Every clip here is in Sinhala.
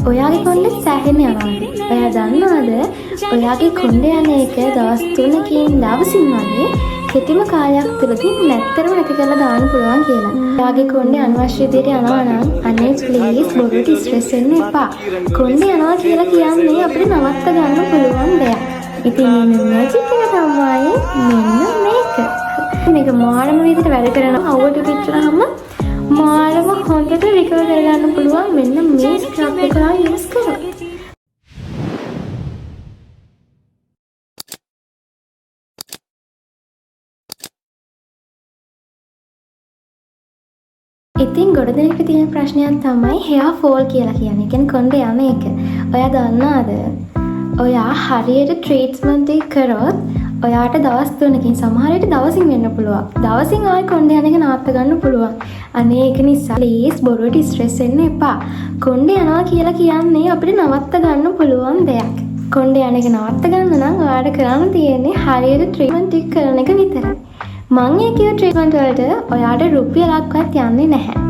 ඔයාගේ කොණ්ඩේ සෑහෙන යනවාද? ඔයා දන්නවද ඔයාගේ කොණ්ඩේ යන එක දවස් 3කින් දවසින් වගේ කෙටිම කාලයක් තුළදී නැත්තරම නැති කරලා දාන්න පුළුවන් කියලා. ඔයාගේ කොණ්ඩේ අනවශ්‍ය විදියට යනවා නම් අනේ ප්ලීස් බොරුවට ස්ට්‍රෙස් වෙන්න එපා. කොණ්ඩේ යනවා කියලා කියන්නේ අපිට නවත්ත ගන්න පුළුවන් දෙයක්. ඉතින් මේ මැජික් එක තමයි මෙන්න මේක. මේක මානම විදිහට වැඩ කරනවා. අවුවට පිටුනහම මානම හොඳට රිකවර් කරගන්න පුළුවන් මෙන්න මේ ස්ක්‍රබ් එක යූස් කරලා. ඉතින් ගොඩ දෙනෙක්ට තියෙන ප්‍රශ්නයක් තමයි hair fall කියලා කියන්නේ. කියන්නේ කොණ්ඩේ යන එක. ඔයා දන්නවද? ඔයා හරියට ට්‍රීට්මන්ට් එක කරොත් ඔයාට දවස් 3කින් සමහර විට දවසින් වෙන්න පුළුවන්. දවසින් ආයෙ කොණ්ඩේ යන එක නවත්ත ගන්න පුළුවන්. අනේ ඒක නිසා ප්ලීස් බොරුවට ස්ට්‍රෙස් වෙන්න එපා. කොණ්ඩේ යනවා කියලා කියන්නේ අපිට නවත්ත ගන්න පුළුවන් දෙයක්. කොණ්ඩේ යන එක නවත්ත ගන්න නම් ඔයාට කරන්න තියෙන්නේ හරියට ට්‍රීට්මන්ට් එක කරන එක විතරයි. මම ඒ කිය ට්‍රීට්මන්ට් වලට ඔයාට රුපියලක්වත් යන්නේ නැහැ.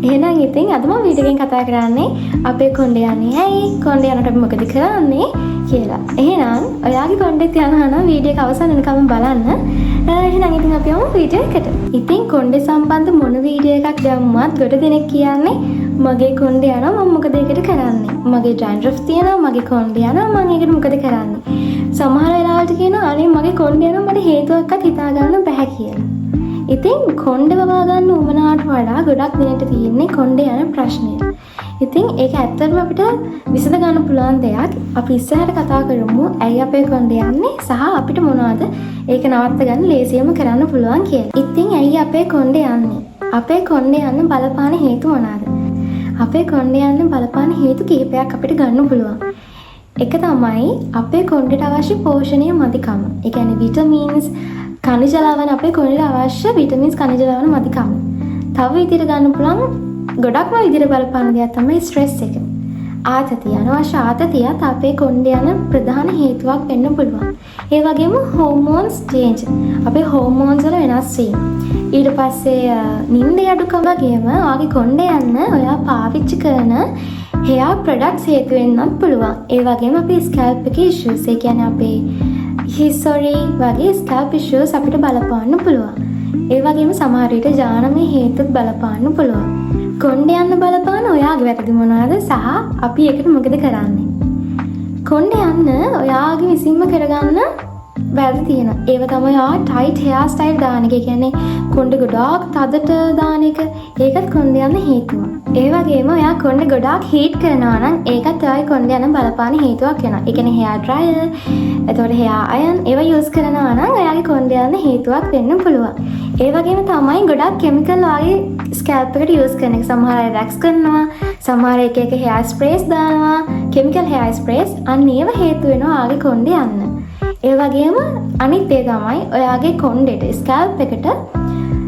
එහෙනම් ඉතින් අද මම වීඩියෝ එකෙන් කතා කරන්නේ අපේ කොණ්ඩේ යන්නේ ඇයි? කොණ්ඩේ යනකොට අපි මොකද කරන්නේ කියලා. එහෙනම් ඔයාගේ කොණ්ඩෙත් යනවා නම් වීඩියෝ එක අවසන් වෙනකම් බලන්න. එහෙනම් ඉතින් අපි යමු වීඩියෝ එකට. ඉතින් කොණ්ඩේ සම්බන්ධ මොන වීඩියෝ එකක් දැම්මත් ගොඩ දෙනෙක් කියන්නේ මගේ කොණ්ඩේ යනවා මම මොකද ඒකට කරන්නේ? මගේ ඩ්‍රැන්ඩ්‍රෆ් තියෙනවා මගේ කොණ්ඩේ යනවා මම ඒකට මොකද කරන්නේ? සමහර වෙලාවට කියනවා අනේ මගේ කොණ්ඩේ යනවා මට හේතුවක්වත් හිතා ගන්න බැහැ කියලා. ඉතින් කොණ්ඩේ වවා ගන්න උවමනාවට වඩා ගොඩක් දෙනෙක්ට තියෙන්නේ කොණ්ඩේ යන ප්‍රශ්නය. ඉතින් ඒක ඇත්තටම අපිට විසඳ ගන්න පුළුවන් දෙයක්. අපි ඉස්සරහට කතා කරමු ඇයි අපේ කොණ්ඩේ යන්නේ සහ අපිට මොනවද ඒක නවත්ත ගන්න ලේසියම කරන්න පුළුවන් කියලා. ඉතින් ඇයි අපේ කොණ්ඩේ යන්නේ? අපේ කොණ්ඩේ යන්න බලපාන හේතු මොනවාද? අපේ කොණ්ඩේ යන්න බලපාන හේතු කිහිපයක් අපිට ගන්න පුළුවන්. එක තමයි අපේ කොණ්ඩේට අවශ්‍ය පෝෂණීය මදිකම. ඒ කියන්නේ විටමින්ස් කනිජ ලවණ අපේ කොණ්ඩේට අවශ්‍ය විටමින්ස් කනිජ ලවණ මදිකම. තව විදිහට ගන්න පුළුවන් ගොඩක්ම විදිහට බලපාන දෙයක් තමයි ස්ට්‍රෙස් එක. ආතතිය අනවශ්‍ය ආතතියත් අපේ කොණ්ඩේ යන ප්‍රධාන හේතුවක් වෙන්න පුළුවන්. ඒ වගේම හෝමෝන්ස් චේන්ජ් අපේ හෝමෝන්ස් වල වෙනස් වීම. ඊට පස්සේ නිින්ද අඩුකම වගේම ඔයාගේ කොණ්ඩේ යන්න ඔයා පාවිච්චි කරන hair products හේතු වෙන්නත් පුළුවන්. ඒ වගේම අපේ ස්කැල්ප් එකේ issues ඒ කියන්නේ අපේ history වගේ ස්කැල්ප් issues අපිට බලපාන්න පුළුවන්. ඒ වගේම සමහර විට ජානමය හේතුත් බලපාන්න පුළුවන්. කොණ්ඩේ යන්න බලපාන ඔයාගේ වැරදි මොනවාද සහ අපි ඒකට මොකද කරන්නේ? කොණ්ඩේ යන්න ඔයාගේ විසින්ම කරගන්න වැරදි තියෙනවා. ඒව තමයි ඔයා ටයිට් hair style දාන එක. ඒ කියන්නේ කොණ්ඩේ ගොඩාක් තදට දාන එක. ඒකත් කොණ්ඩේ යන්න හේතුවක්. ඒ වගේම ඔයා කොණ්ඩේ ගොඩාක් හීට් කරනවා නම් ඒකත් ඔයාගේ කොණ්ඩේ යන බලපාන හේතුවක් වෙනවා. ඒ කියන්නේ hair dryer, එතකොට hair iron ඒවා යූස් කරනවා නම් ඔයාගේ කොණ්ඩේ යන හේතුවක් වෙන්න පුළුවන්. ඒ වගේම තමයි ගොඩාක් කෙමිකල් වගේ ස්කැල්ප් එකට යූස් කරන එක. සමහර අය වැක්ස් කරනවා, සමහර එක hair sprays දානවා, කෙමිකල් hair sprays. අන්න ඒව හේතු වෙනවා ඔයාගේ කොණ්ඩේ යන්න. ඒ වගේම අනිත් දේ තමයි ඔයාගේ කොණ්ඩේට ස්කැල්ප් එකට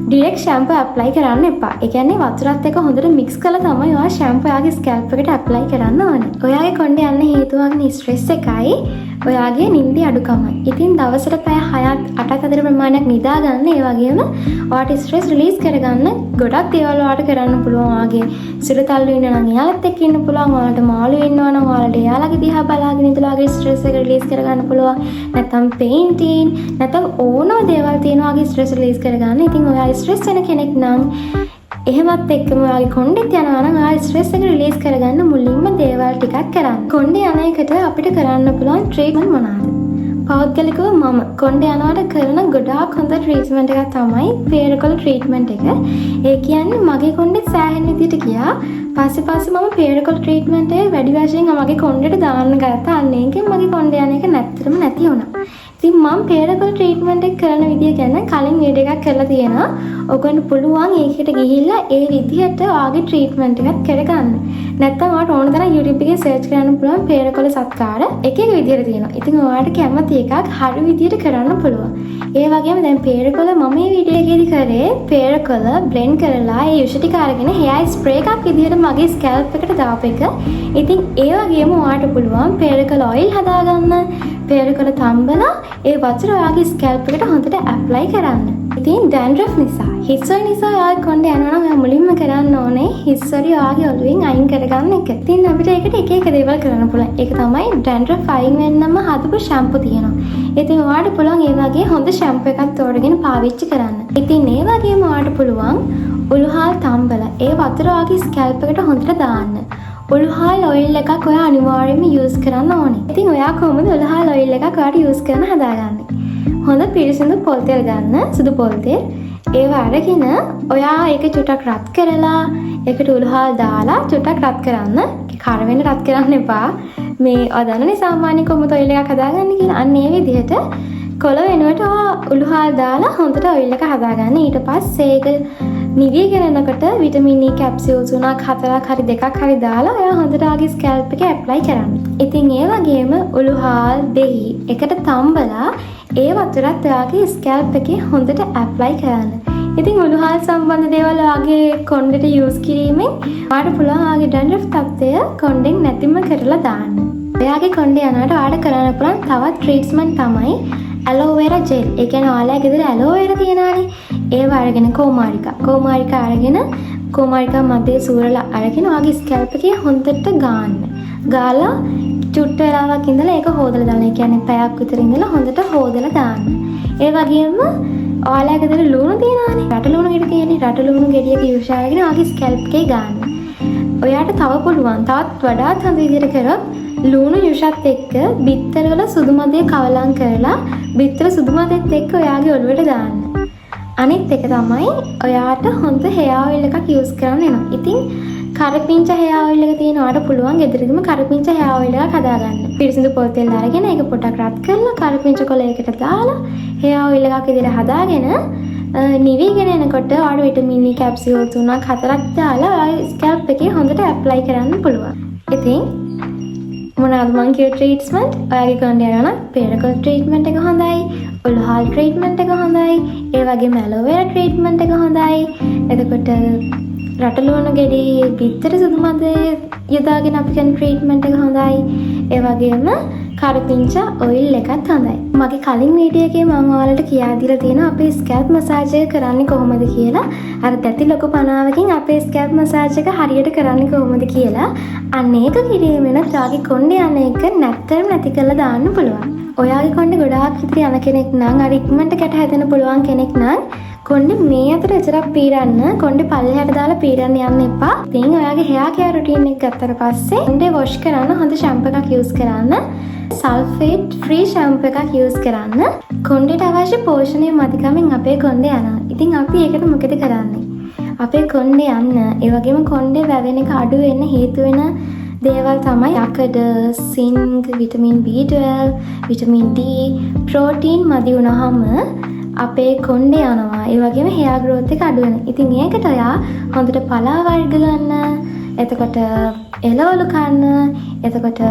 ඩිරෙක්ට් ෂැම්පූ ඇප්ලයි කරන්න එපා. ඒ කියන්නේ වතුරත් එක්ක හොඳට මික්ස් කරලා තමයි ඔයා ෂැම්පූ ඔයාගේ ස්කැල්ප් එකට ඇප්ලයි කරන්න ඕනේ. ඔයාගේ කොණ්ඩේ යන්න හේතුවක් නේ ස්ට්‍රෙස් එකයි ඔයාගේ නිින්දේ අඩුකමයි. ඉතින් දවසට පැය 6ක් 8ක් අතර ප්‍රමාණයක් නිදා ගන්න. ඒ වගේම ඔයාට ස්ට්‍රෙස් රිලීස් කරගන්න ගොඩක් දේවල් ඔයාට කරන්න පුළුවන්. ඔයාගේ සිරතල්ලු ඉන්න නම් එයාලත් එක්ක ඉන්න පුළුවන්. ඔයාලට මාළු ඉන්නවා නම් ඔයාලට එයාලගේ දිහා බලාගෙන ඉඳලා ඔයාගේ ස්ට්‍රෙස් එක රිලීස් කරගන්න පුළුවන්. නැත්නම් පේන්ටින් නැත්නම් ඕනම දේවල් තියෙනවා ඔයාගේ ස්ට්‍රෙස් රිලීස් කරගන්න. ඉතින් ඔයා ස්ට්‍රෙස් වෙන කෙනෙක් නම් එහෙමත් එක්කම ඔයාගේ කොණ්ඩෙත් යනවා නම් ඔයා ස්ට්‍රෙස් එක රිලීස් කරගන්න මුලින්ම දේවල් ටිකක් කරන්න. කොණ්ඩේ යන එකට අපිට කරන්න පුළුවන් ට්‍රීට්මන්ට් මොනවාද? පෞද්ගලිකව මම කොණ්ඩේ යනවට කරන ගොඩාක් හොඳ ට්‍රීට්මන්ට් එකක් තමයි පේරකොළ ට්‍රීට්මන්ට් එක. ඒ කියන්නේ මගේ කොණ්ඩෙත් සෑහෙන විදිහට ගියා. පස්සේ මම පේරකොළ ට්‍රීට්මන්ට් එක වැඩි වශයෙන් මගේ කොණ්ඩේට දාන්න ගත්තා. අන්න ඒකෙන් මගේ කොණ්ඩේ යන එක නැත්තටම නැති වුණා. ඉතින් මම පේරකොළ ට්‍රීට්මන්ට් එක කරන විදිය ගැන කලින් වීඩියෝ එකක් කරලා තියෙනවා. ඔයගොල්ලෝ පුළුවන් ඒකට ගිහිල්ලා ඒ විදිහට ඔයාගේ ට්‍රීට්මන්ට් එකක් කරගන්න. නැත්නම් ඔයාලට ඕන තරම් YouTube එකේ සර්ච් කරන්න පුළුවන් පේරකොළ සත්කාර එක විදියට තියෙනවා. ඉතින් ඔයාලට කැමති එකක් හරි විදියට කරන්න පුළුවන්. ඒ වගේම දැන් පේරකොළ මම මේ වීඩියෝ එකේදී කරේ පේරකොළ බ්ලෙන්ඩ් කරලා ඒ යුෂ ටික අරගෙන hair spray එකක් විදියට මගේ ස්කැල්ප් එකට දාපු එක. ඉතින් ඒ වගේම ඔයාලට පුළුවන් පේරකොළ ඔයිල් හදාගන්න. පේරකොළ තම්බලා ඒ වතුර ඔයාගේ ස්කැල්ප් එකට හොඳට ඇප්ලයි කරන්න. ඉතින් dandruff නිසා හිස්වල නිසා ඔයාගේ කොණ්ඩේ යනවා නම් ඔයා මුලින්ම කරන්න ඕනේ හිස්වල ඔයාගේ ඔළුවෙන් අයින් කරගන්න එක. ඉතින් අපිට ඒකට එක එක දේවල් කරන්න පුළුවන්. ඒක තමයි dandruff අයින් වෙන්නම හදපු ෂැම්පු තියෙනවා. ඉතින් ඔයාට පුළුවන් ඒ වගේ හොඳ ෂැම්පු එකක් තෝරගෙන පාවිච්චි කරන්න. ඉතින් ඒ වගේම ඔයාට පුළුවන් උළුහාල් තම්බලා ඒ වතුර ඔයාගේ ස්කැල්ප් එකට හොඳට දාන්න. උළුහාල් ඔයිල් එකක් ඔයා අනිවාර්යයෙන්ම යූස් කරන්න ඕනේ. ඉතින් ඔයා කොහොමද උළුහාල් ඔයිල් එකක් ඔයාට යූස් කරන්න හදාගන්නේ? හොඳ පිරිසිදු පොල් තෙල් ගන්න, සුදු පොල් තෙල්. ඒව අරගෙන ඔයා ඒක චුට්ටක් රත් කරලා ඒකට උළුහාල් දාලා චුට්ටක් රත් කරන්න. කර වෙන රත් කරන්න එපා. මේ ඔයදන්නනේ සාමාන්‍ය කොහොමද ඔයිල් එකක් හදාගන්නේ කියලා. අන්න ඒ විදිහට කොළ වෙනුවට උළුහාල් දාලා හොඳට ඔයිල් එක හදාගන්න. ඊට පස්සේ ඒක නිවිගෙන යනකොට විටමින් E කැප්සියුල්ස් උනක් 4ක් හරි 2ක් හරි දාලා ඔයා හොඳට ආගේ ස්කැල්ප් එකේ ඇප්ලයි කරන්න. ඉතින් ඒ වගේම උළුහාල් දෙහි එකට තම්බලා ඒ වතුරත් ඔයාගේ ස්කැල්ප් එකේ හොඳට ඇප්ලයි කරන්න. ඉතින් උළුහාල් සම්බන්ධ දේවල් ඔයාගේ කොණ්ඩේට යූස් කිරීමෙන් ඔයාට පුළුවන් ඔයාගේ dandruff තත්ත්වය කොණ්ඩෙන් නැතිම කරලා දාන්න. ඔයාගේ කොණ්ඩේ යනකොට ඔයාට කරන්න පුළුවන් තවත් ට්‍රීට්මන්ට් තමයි ඇලෝවෙරා ජෙල්. ඒ කියන්නේ ඔයාලා ගෙදර ඇලෝවෙරා තියනවානේ. ඒව අරගෙන කොමාරිකා අරගෙන කොමාරිකා මැදේ සූරලා අරගෙන ඔයාගේ ස්කැල්ප් එකේ හොඳට ගාන්න. ගාලා චුට්ට වෙලාවක් ඉඳලා ඒක හොදලා දාන්න. ඒ කියන්නේ පැයක් විතර ඉඳලා හොඳට හොදලා දාන්න. ඒ වගේම ඔයාලා ගෙදර ලුණු තියනවානේ. රට ලුණු ගෙඩි කියන්නේ රට ලුණු ගෙඩියක යූස් කරගෙන ඔයාගේ ස්කැල්ප් එකේ ගාන්න. ඔයාට තව පුළුවන් තවත් වඩාත් හොඳ විදිහට කරොත් ලුණු යුෂත් එක්ක බිත්තර වල සුදු මදේ කවලම් කරලා බිත්තර සුදු මදෙත් එක්ක ඔයාගේ ඔළුවට දාන්න. අනිත් එක තමයි ඔයාට හොඳ hair oil එකක් යූස් කරන්න වෙනවා. ඉතින් කරපිංච hair oil එක තියෙනවාට පුළුවන් ගෙදරදීම කරපිංච hair oil එකක් හදාගන්න. පිරිසිදු පොල් තෙල් අරගෙන ඒක පොඩක් රත් කරලා කරපිංච කොලයකට දාලා hair oil එකක් විදිහට හදාගෙන නිවිගෙන එනකොට ඔයාට විටමින් E කැප්සියුල් 3ක් 4ක් දාලා ඔයාගේ ස්කැල්ප් එකේ හොඳට ඇප්ලයි කරන්න පුළුවන්. ඉතින් මොනවාද මං කිය ට්‍රීට්මන්ට්? ඔයාගේ කොණ්ඩේ යනවා නම් පෙරකොල් ට්‍රීට්මන්ට් එක හොඳයි. උළුහාල් ට්‍රීට්මන්ට් එක හොඳයි. ඒ වගේම ඇලෝවෙරා ට්‍රීට්මන්ට් එක හොඳයි. එතකොට රටලුණු ගෙඩි බිත්තර සුදු මද යොදාගෙන අපි කරන ට්‍රීට්මන්ට් එක හොඳයි. ඒ වගේම කරපිංච ඔයිල් එකත් හොඳයි. මගේ කලින් වීඩියෝ එකේ මම ඔයාලට කියා දීලා තියෙනවා අපේ ස්කැල්ප් මසාජ් එක කරන්නේ කොහොමද කියලා. අර තැති ලොකු පනාවකින් අපේ ස්කැල්ප් මසාජ් එක හරියට කරන්නේ කොහොමද කියලා. අන්න ඒක කිරීමෙන් ඔයාගේ කොණ්ඩේ යන එක නැත්තරම නැති කරලා දාන්න පුළුවන්. ඔයාගේ කොණ්ඩේ ගොඩාක් විතර යන කෙනෙක් නම් අර ඉක්මනට කැට හැදෙන්න පුළුවන් කෙනෙක් නම් කොණ්ඩේ මේ අතර එතරම් පීරන්න කොණ්ඩේ පල්ලෙහාට දාලා පීරන්න යන්න එපා. ඉතින් ඔයාගේ hair care routine එක ගත්තට පස්සේ කොණ්ඩේ wash කරන්න හොඳ shampoo එකක් use කරන්න. සල්ෆේට් ෆ්‍රී ෂැම්පු එකක් යූස් කරන්න. කොණ්ඩේට අවශ්‍ය පෝෂණය මදිකමින් අපේ කොණ්ඩේ යනවා. ඉතින් අපි ඒකට මොකද කරන්නේ? අපේ කොණ්ඩේ යන්න ඒ වගේම කොණ්ඩේ වැවෙන එක අඩු වෙන්න හේතු වෙන දේවල් තමයි යකඩ, zinc, vitamin B12, vitamin D, protein මදි වුණාම අපේ කොණ්ඩේ යනවා. ඒ වගේම hair growth එක අඩු වෙනවා. ඉතින් ඒකට ඔයා හොඳට පලා වර්ග ගන්න. එතකොට එළවලු කන්න. එතකොට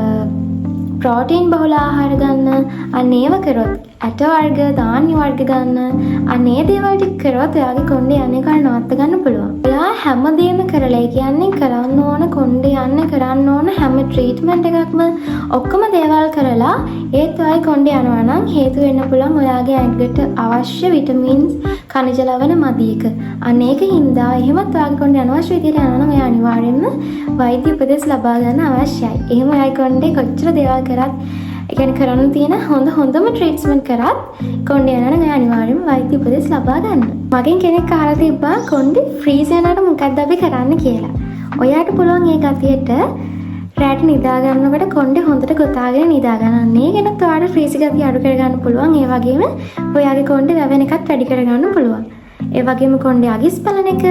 ප්‍රෝටීන් බහුල ආහාර ගන්න. අන්න ඒව කරොත් ඇට වර්ග, ධාන්‍ය වර්ග ගන්න. අන්න ඒ දේවල් ටික කරොත් ඔයාගේ කොණ්ඩේ යන්නේ කාල නවත්ත ගන්න පුළුවන්. ඔයා හැමදේම කරලා කියන්නේ කරන්න ඕන කොණ්ඩේ යන්න කරන්න ඕන හැම ට්‍රීට්මන්ට් එකක්ම ඔක්කොම දේවල් කරලා ඒත් ඔයාගේ කොණ්ඩේ යනවා නම් හේතු වෙන්න පුළුවන් ඔයාගේ ඇඟට අවශ්‍ය විටමින්ස්, khනිජ ලවණ මදි එක. අන්න ඒක හින්දා එහෙමත් ඔයාගේ කොණ්ඩේ අනවශ්‍ය විදිහට යනවා නම් ඔයා අනිවාර්යෙන්ම වෛද්‍ය උපදෙස් ලබා ගන්න අවශ්‍යයි. එහෙම ඔයාගේ කොණ්ඩේ කොච්චර දේවල් කරත් ඒ කියන්නේ කරන්න තියෙන හොඳම ට්‍රීට්මන්ට් කරත් කොණ්ඩේ යනවා නම් අනිවාර්යයෙන්ම වෛද්‍ය උපදෙස් ලබා ගන්න. මගෙන් කෙනෙක් අහලා තිබ්බා කොණ්ඩේ ෆ්‍රීස් වෙනාට මොකක්ද අපි කරන්න කියලා. ඔයාට පුළුවන් ඒ ගතියට රැට නිදා ගන්නකොට කොණ්ඩේ හොඳට ගොතාගෙන නිදා ගන්න. ඒ කෙනත් ඔයාට ෆ්‍රීස් ගතිය අඩු කර ගන්න පුළුවන්. ඒ වගේම ඔයාගේ කොණ්ඩේ වැවෙන එකත් වැඩි කර ගන්න පුළුවන්. ඒ වගේම කොණ්ඩේ අගිස් බලන එක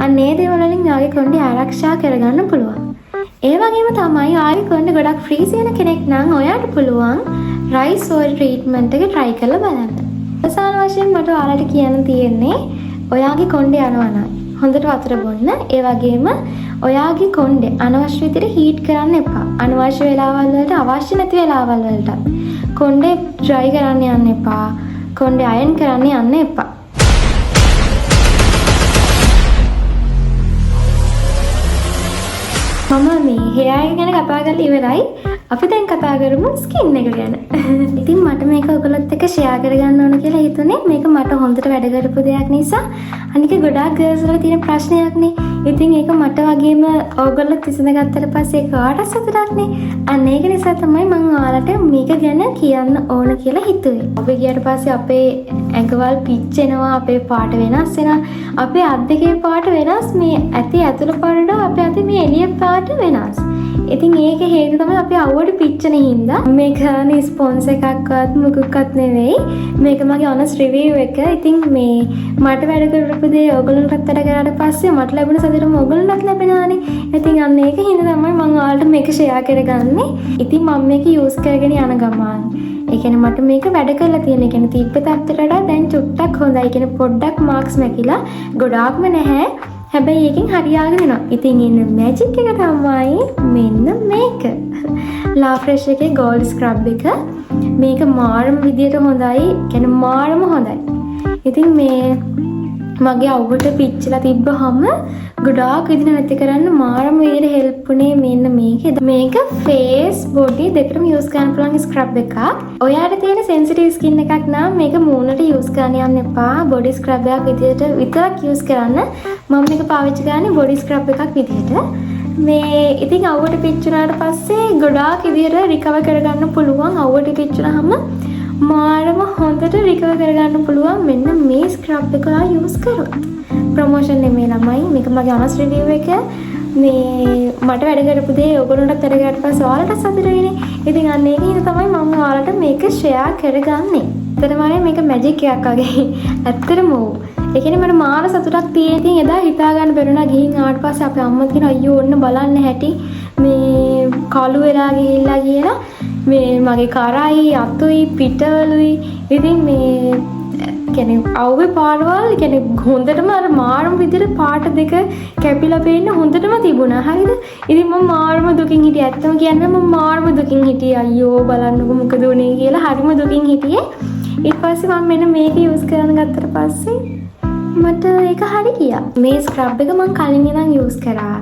අන්න ඒ දේවල් වලින් ඔයාගේ කොණ්ඩේ ආරක්ෂා කරගන්න පුළුවන්. ඒ වගේම තමයි ඔයාගේ කොණ්ඩේ ගොඩක් ෆ්‍රීස් වෙන කෙනෙක් නම් ඔයාට පුළුවන් රයිස් ඔයිල් ට්‍රීට්මන්ට් එක try කරලා බලන්න. අවසාන වශයෙන් මට ඔයාලට කියන්න තියෙන්නේ ඔයාගේ කොණ්ඩේ යනවා නම් හොඳට වතුර බොන්න. ඒ වගේම ඔයාගේ කොණ්ඩේ අනවශ්‍ය විදිහට හීට් කරන්න එපා. අනවශ්‍ය වෙලාවල් වලට අවශ්‍ය නැති වෙලාවල් වලට කොණ්ඩේ dry කරන්න යන්න එපා. කොණ්ඩේ අයන් කරන්න යන්න එපා. මම මේ hair එක ගැන කතා කරලා ඉවරයි. අපි දැන් කතා කරමු ස්කින් එක ගැන. ඉතින් මට මේක ඔයගොල්ලොත් එක්ක ෂෙයා කරගන්න ඕන කියලා හිතුනේ. මේක මට හොඳට වැඩ කරපු දෙයක් නිසා. අනික ගොඩාක් ගර්ල්ස් වල තියෙන ප්‍රශ්නයක්නේ. ඉතින් ඒක මට වගේම ඔයගොල්ලොත් විසඳගත්තට පස්සේ කාටත් සතුටක්නේ. අන්න ඒක නිසා තමයි මම ඔයාලට මේක ගැන කියන්න ඕන කියලා හිතුවේ. අපි ගියට පස්සේ අපේ ඇඟවල් පිච්චෙනවා, අපේ පාට වෙනස් වෙනවා, අපේ අත් දෙකේ පාට වෙනස්, මේ ඇති ඇතුළ පාට අපේ අතේ මේ එළිය පාට වෙනස්. ඉතින් ඒක හේතුව තමයි අපි අවුවට පිච්චෙන හින්දා. මේක නේ ස්පොන්ස් එකක්වත් මුකුක්වත් නෙවෙයි. මේක මගේ honest review එක. ඉතින් මේ මට වැඩ කරපු දේ ඔයගොල්ලන්ටත් වැඩ කරාට පස්සේ මට ලැබුණ සතුටම ඔයගොල්ලන්ටත් ලැබෙනවානේ. ඉතින් අන්න ඒක හින්දා තමයි මම ඔයාලට මේක ෂෙයා කරගන්නේ. ඉතින් මම මේක යූස් කරගෙන යන ගමන් ඒ කියන්නේ මට මේක වැඩ කරලා තියෙන. ඒ කියන්නේ තිබ්බ තත්ත්වයට වඩා දැන් චුට්ටක් හොඳයි. ඒ කියන්නේ පොඩ්ඩක් මාක්ස් මැකිලා ගොඩාක්ම නැහැ. හැබැයි ඒකෙන් හරියාගෙන යනවා. ඉතින් ඉන්න මැජික් එක තමයි මෙන්න මේක. ලා ෆ්‍රෙෂ් එකේ ගෝල්ඩ් ස්ක්‍රබ් එක. මේක මාරම විදියට හොඳයි. කියන්නේ මාරම හොඳයි. ඉතින් මේ මගේ අවුවට පිච්චලා තිබ්බහම ගොඩාක් විදිහට නැති කරන්න මාරම විදිහට හෙල්ප් උනේ මෙන්න මේක. මේක ෆේස් බොඩි දෙකටම යූස් කරන්න පුළුවන් ස්ක්‍රබ් එකක්. ඔයාට තියෙන සෙන්සිටිව් ස්කින් එකක් නම් මේක මූණට යූස් කරන්න යන්න එපා. බොඩි ස්ක්‍රබ් එකක් විදිහට විතරක් යූස් කරන්න. මම මේක පාවිච්චි කරන්නේ බොඩි ස්ක්‍රබ් එකක් විදිහට. මේ ඉතින් අවුවට පිච්චුනාට පස්සේ ගොඩාක් විදිහට රිකවර් කරගන්න පුළුවන්. අවුවට පිච්චුනහම මාරම හොඳට රිකවර් කරගන්න පුළුවන් මෙන්න මේ ස්ක්‍රබ් එක ඔයා යූස් කරොත්. ප්‍රොමෝෂන් නෙමෙයි ළමයි. මේක මගේ honest review එක. මේ මට වැඩ කරපු දේ ඔයගොල්ලන්ටත් වැඩ කරාට පස්සේ ඔයාලට සතුට වෙන්නේ. ඉතින් අන්න ඒක හින්දා තමයි මම ඔයාලට මේක ෂෙයා කරගන්නේ. ඇත්තටම මේක මැජික් එකක් වගේ. ඇත්තටම ඕ. ඒ කියන්නේ මට මාර සතුටක් තියෙන. ඉතින් එදා හිතා ගන්න බැරුණා ගිහින් ආවට පස්සේ අපේ අම්මත් කියන අයියෝ ඔන්න බලන්න හැටි මේ කළු වෙලා ගිහිල්ලා කියලා. මේ මගේ කරයි අතුයි පිටවලුයි. ඉතින් මේ කියන්නේ අවුවේ පාරවල් කියන්නේ හොඳටම අර මාරම විදිහට පාට දෙක කැපිලා පේන්න හොඳටම තිබුණා. හරිද? ඉතින් මම මාරම දුකින් හිටියේ. ඇත්තම කියන්නේ මම මාරම දුකින් හිටියේ. අයියෝ බලන්නකො මොකද උනේ කියලා හරිම දුකින් හිටියේ. ඊට පස්සේ මම මෙන්න මේක යූස් කරන්න ගත්තට පස්සේ මට ඒක හරි ගියා. මේ ස්ක්‍රබ් එක මම කලින් ඉඳන් යූස් කරා.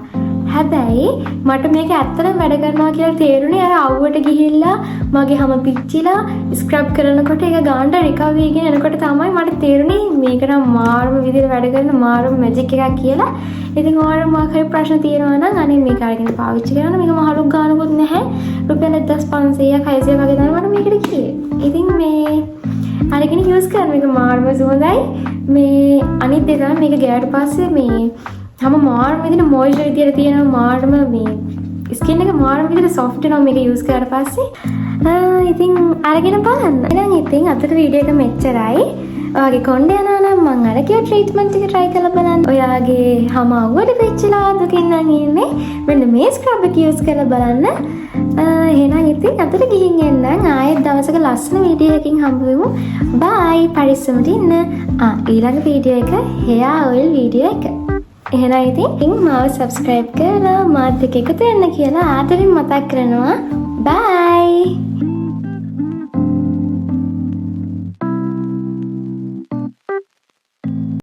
හැබැයි මට මේක ඇත්තටම වැඩ කරනවා කියලා තේරුණේ අර අවුවට ගිහිල්ලා මගේ හැම පිච්චිලා ස්ක්‍රබ් කරනකොට ඒක ගානට රිකවර් වෙගෙන එනකොට තමයි මට තේරුණේ මේක නම් මාරම විදිහට වැඩ කරන මාරම මැජික් එකක් කියලා. ඉතින් ඔයාලා මොකක් හරි ප්‍රශ්න තියෙනවා නම් අනේ මේක අරගෙන පාවිච්චි කරන්න. මේක මහලුක් ගානකුත් නැහැ. රුපියල් 1500ක් 600ක් වගේ තමයි මට මේකට කියේ. ඉතින් මේ අරගෙන යූස් කරන එක මාරම සුවඳයි. මේ අනිත් දේ තමයි මේක ගෑවට පස්සේ මේ හැම මාරම විදිහට මොයිස්චර් විදියට තියෙනවා. මාරම මේ ස්කින් එක මාරම විදිහට සොෆ්ට් වෙනවා මේක යූස් කරලා පස්සේ. ඉතින් අරගෙන බලන්න. එහෙනම් ඉතින් අදට වීඩියෝ එක මෙච්චරයි. ඔයාගේ කොණ්ඩේ යනවා නම් මම අර කිව්ව ට්‍රීට්මන්ට් එක try කරලා බලන්න. ඔයාගේ හැම අවුවට පිච්චිලා දුකින් නම් ඉන්නේ. මෙන්න මේ ස්ක්‍රබ් එක යූස් කරලා බලන්න. එහෙනම් ඉතින් අදට ගිහින් එන්නම්. ආයෙත් දවසක ලස්සන වීඩියෝ එකකින් හම්බ වෙමු. බයි. පරිස්සමට ඉන්න. ඊළඟ වීඩියෝ එක hair oil වීඩියෝ එක. එහෙනම් ඉතින් මාව subscribe කරලා මාත් එක්ක එකතු වෙන්න කියලා ආදරෙන් මතක් කරනවා. බයි.